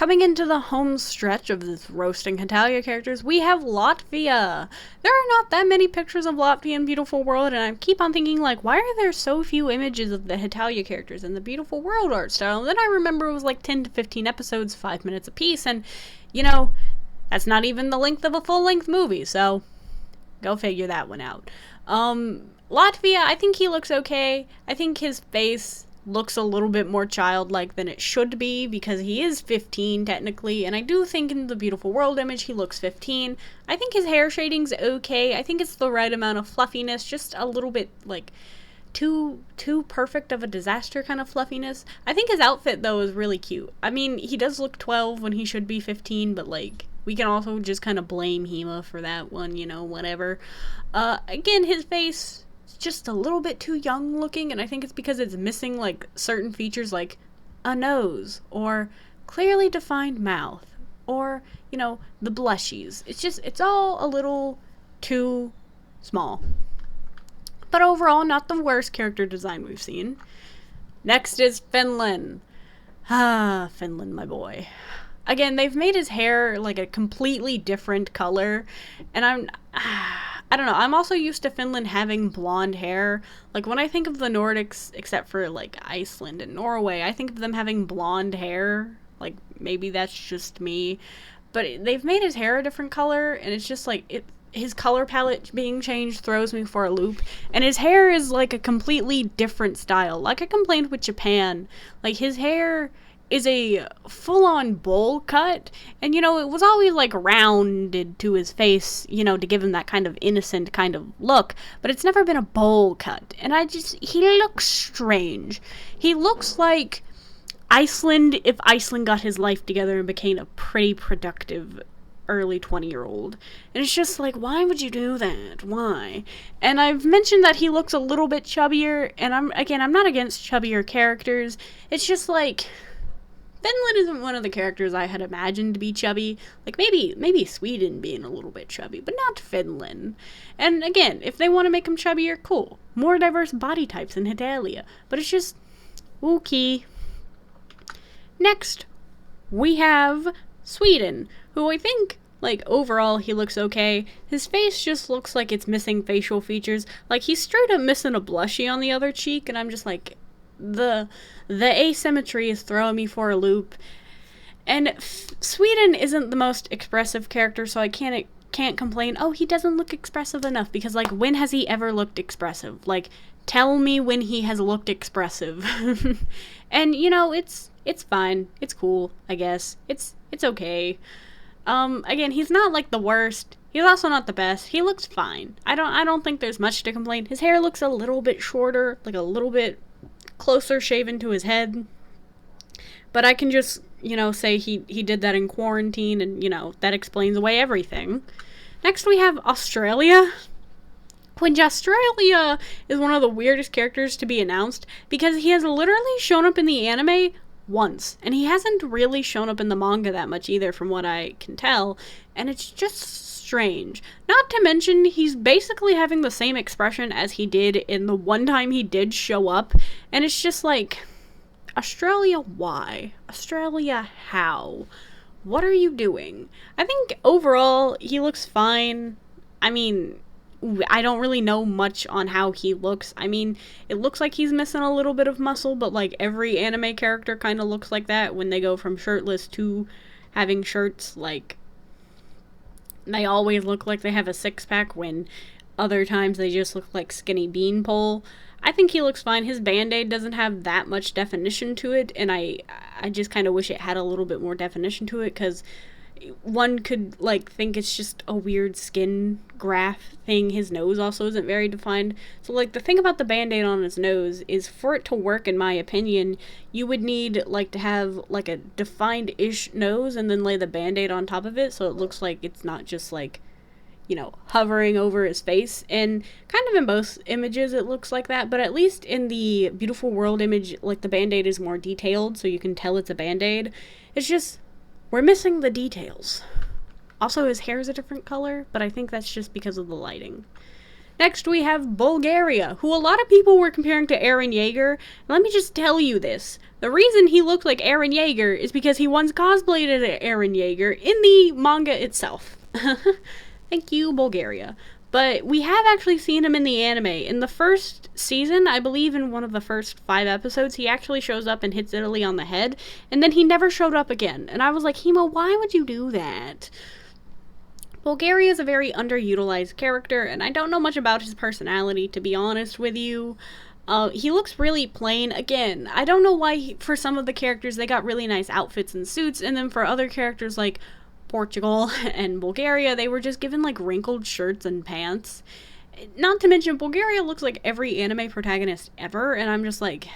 Coming into the home stretch of this roasting Hetalia characters, we have Latvia. There are not that many pictures of Latvia in Beautiful World, and I keep on thinking, like, why are there so few images of the Hetalia characters in the Beautiful World art style? And then I remember it was like 10 to 15 episodes, 5 minutes apiece, and, you know, that's not even the length of a full-length movie, so go figure that one out. Latvia, I think he looks okay. I think his face looks a little bit more childlike than it should be because he is 15 technically, and I do think in the Beautiful World image he looks 15. I think his hair shading's okay. I think it's the right amount of fluffiness, just a little bit like too perfect of a disaster kind of fluffiness. I think his outfit though is really cute. I mean, he does look 12 when he should be 15, but like we can also just kind of blame Hema for that one, you know, whatever. Again, his face just a little bit too young looking, and I think it's because it's missing like certain features like a nose or clearly defined mouth or, you know, the blushies. It's all a little too small. But overall, not the worst character design we've seen. Next is Finland. Finland, my boy. Again, they've made his hair like a completely different color, and I don't know, I'm also used to Finland having blonde hair. Like, when I think of the Nordics, except for, like, Iceland and Norway, I think of them having blonde hair. Like, maybe that's just me. But they've made his hair a different color, and it's just, like, his color palette being changed throws me for a loop. And his hair is, like, a completely different style. Like I complained with Japan. Like, his hair is a full-on bowl cut, and, you know, it was always, like, rounded to his face, you know, to give him that kind of innocent kind of look, but it's never been a bowl cut, and he looks strange. He looks like Iceland if Iceland got his life together and became a pretty productive early 20-year-old. And it's just like, why would you do that? Why? And I've mentioned that he looks a little bit chubbier, and I'm not against chubbier characters. It's just like Finland isn't one of the characters I had imagined to be chubby. Like, maybe Sweden being a little bit chubby, but not Finland. And again, if they want to make him chubbier, cool. More diverse body types in Hetalia. But it's just okay. Next, we have Sweden, who I think, like, overall he looks okay. His face just looks like it's missing facial features. Like, he's straight up missing a blushie on the other cheek, and I'm just like, the asymmetry is throwing me for a loop. And Sweden isn't the most expressive character, so I can't complain, oh, he doesn't look expressive enough, because, like, when has he ever looked expressive? Like, tell me when he has looked expressive. And, you know, it's fine. It's cool, I guess. It's okay. Again, he's not, like, the worst. He's also not the best. He looks fine. I don't think there's much to complain. His hair looks a little bit shorter, like a little bit closer shaven to his head, but I can just, you know, say he did that in quarantine, and, you know, that explains away everything. Next we have Australia, which Australia is one of the weirdest characters to be announced because he has literally shown up in the anime once, and he hasn't really shown up in the manga that much either from what I can tell, and it's just strange. Not to mention, he's basically having the same expression as he did in the one time he did show up, and it's just like, Australia, why? Australia, how? What are you doing? I think overall, he looks fine. I mean, I don't really know much on how he looks. I mean, it looks like he's missing a little bit of muscle, but like every anime character kind of looks like that when they go from shirtless to having shirts. Like, they always look like they have a six-pack when other times they just look like skinny beanpole. I think he looks fine. His Band-Aid doesn't have that much definition to it, and I just kind of wish it had a little bit more definition to it, because one could, like, think it's just a weird skin graft thing. His nose also isn't very defined. So, like, the thing about the Band-Aid on his nose is, for it to work, in my opinion, you would need, like, to have, like, a defined-ish nose and then lay the Band-Aid on top of it so it looks like it's not just, like, you know, hovering over his face. And kind of in both images it looks like that, but at least in the Beautiful World image, like, the Band-Aid is more detailed, so you can tell it's a Band-Aid. It's just, we're missing the details. Also, his hair is a different color, but I think that's just because of the lighting. Next, we have Bulgaria, who a lot of people were comparing to Eren Yeager. Let me just tell you this. The reason he looked like Eren Yeager is because he once cosplayed as Eren Yeager in the manga itself. Thank you, Bulgaria. But we have actually seen him in the anime. In the first season, I believe in one of the first 5 episodes, he actually shows up and hits Italy on the head, and then he never showed up again. And I was like, Himo, why would you do that? Bulgaria is a very underutilized character, and I don't know much about his personality, to be honest with you. He looks really plain. Again, I don't know why for some of the characters they got really nice outfits and suits, and then for other characters like Portugal and Bulgaria, they were just given like wrinkled shirts and pants. Not to mention, Bulgaria looks like every anime protagonist ever, and I'm just like,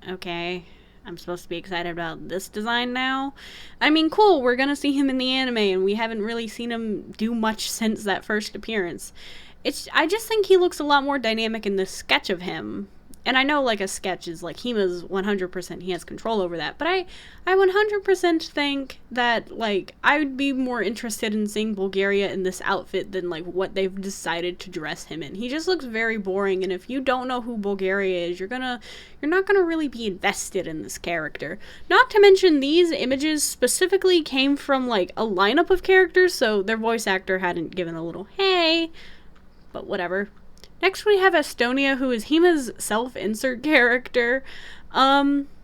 okay, I'm supposed to be excited about this design now? I mean, cool, we're gonna see him in the anime, and we haven't really seen him do much since that first appearance. I just think he looks a lot more dynamic in the sketch of him. And I know, like, a sketch is, like, Hima's 100%, he has control over that. But I 100% think that, like, I would be more interested in seeing Bulgaria in this outfit than, like, what they've decided to dress him in. He just looks very boring, and if you don't know who Bulgaria is, you're not gonna really be invested in this character. Not to mention, these images specifically came from, like, a lineup of characters, so their voice actor hadn't given a little, hey, but whatever. Next we have Estonia, who is Hima's self-insert character. Estonia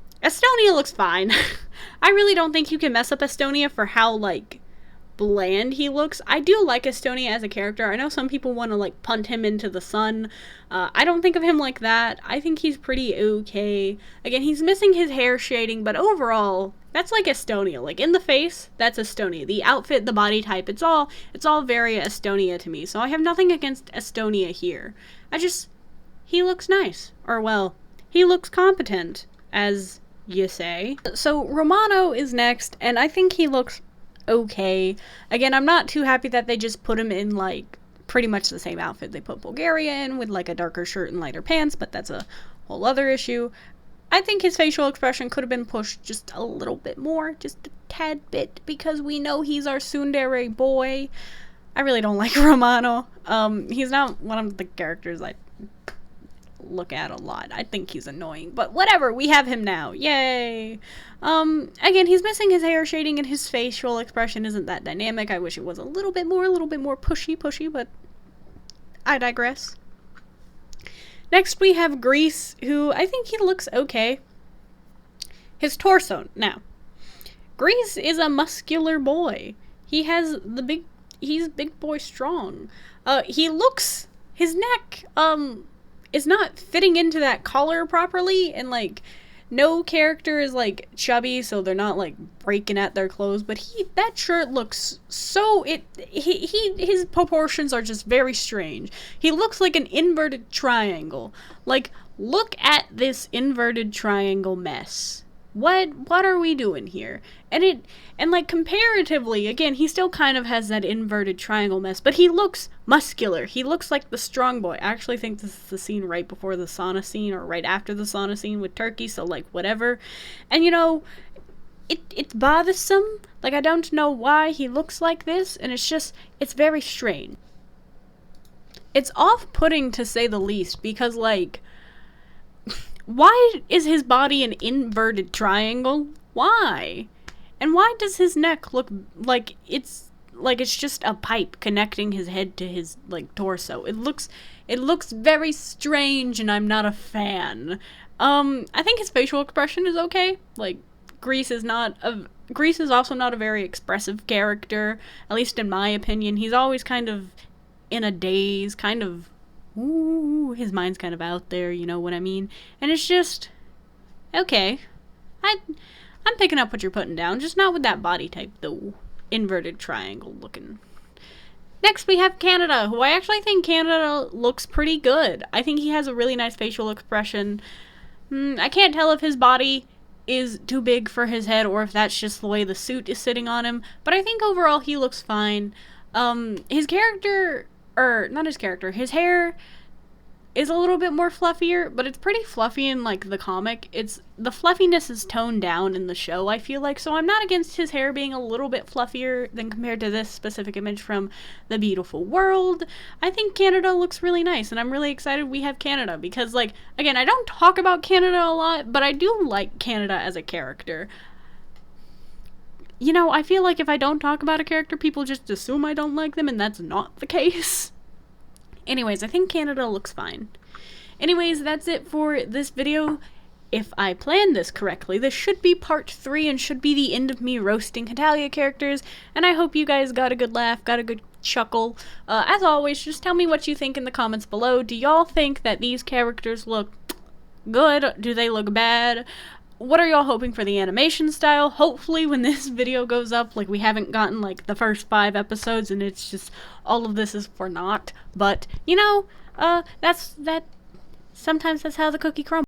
looks fine. I really don't think you can mess up Estonia for how, like, bland he looks. I do like Estonia as a character. I know some people want to, like, punt him into the sun. I don't think of him like that. I think he's pretty okay. Again, he's missing his hair shading, but overall, that's like Estonia. Like, in the face, that's Estonia. The outfit, the body type, it's all very Estonia to me. So I have nothing against Estonia here. He looks nice. Or, well, he looks competent, as you say. So Romano is next, and I think he looks okay. Again, I'm not too happy that they just put him in, like, pretty much the same outfit they put Bulgaria in, with, like, a darker shirt and lighter pants, but that's a whole other issue. I think his facial expression could have been pushed just a little bit more, just a tad bit, because we know he's our tsundere boy. I really don't like Romano. He's not one of the characters I look at a lot. I think he's annoying, but whatever, we have him now. Yay! Again, he's missing his hair shading, and his facial expression isn't that dynamic. I wish it was a little bit more pushy, but I digress. Next, we have Greece, who I think he looks okay. His torso. Now, Greece is a muscular boy. He's big boy strong. His neck, is not fitting into that collar properly, and, like, no character is, like, chubby, so they're not, like, breaking at their clothes, but that shirt looks so, his proportions are just very strange. He looks like an inverted triangle. Like, look at this inverted triangle mess. What are we doing here? And like, comparatively, again, he still kind of has that inverted triangle mess, but he looks muscular. He looks like the strong boy. I actually think this is the scene right before the sauna scene, or right after the sauna scene with Turkey, so, like, whatever. And, you know, it's bothersome. Like, I don't know why he looks like this, and it's very strange. It's off-putting, to say the least, because, like, why is his body an inverted triangle? Why? And why does his neck look like it's just a pipe connecting his head to his, like, torso? It looks very strange, and I'm not a fan. I think his facial expression is okay. Like, Greece is also not a very expressive character, at least in my opinion. He's always kind of in a daze, kind of, ooh, his mind's kind of out there, you know what I mean? And it's just, okay. I'm picking up what you're putting down, just not with that body type, though. Inverted triangle looking. Next, we have Canada, who I actually think Canada looks pretty good. I think he has a really nice facial expression. I can't tell if his body is too big for his head, or if that's just the way the suit is sitting on him, but I think overall he looks fine. His hair, is a little bit more fluffier, but it's pretty fluffy in, like, the comic. The fluffiness is toned down in the show, I feel like, so I'm not against his hair being a little bit fluffier than compared to this specific image from The Beautiful World. I think Canada looks really nice, and I'm really excited we have Canada, because, like, again, I don't talk about Canada a lot, but I do like Canada as a character. You know, I feel like if I don't talk about a character, people just assume I don't like them, and that's not the case. Anyways, I think Canada looks fine. Anyways, that's it for this video. If I planned this correctly, this should be part 3 and should be the end of me roasting Hetalia characters, and I hope you guys got a good laugh, got a good chuckle. As always, just tell me what you think in the comments below. Do y'all think that these characters look good? Do they look bad? What are y'all hoping for the animation style? Hopefully when this video goes up, like, we haven't gotten, like, the first 5 episodes and it's just, all of this is for naught. But, you know, sometimes that's how the cookie crumbles.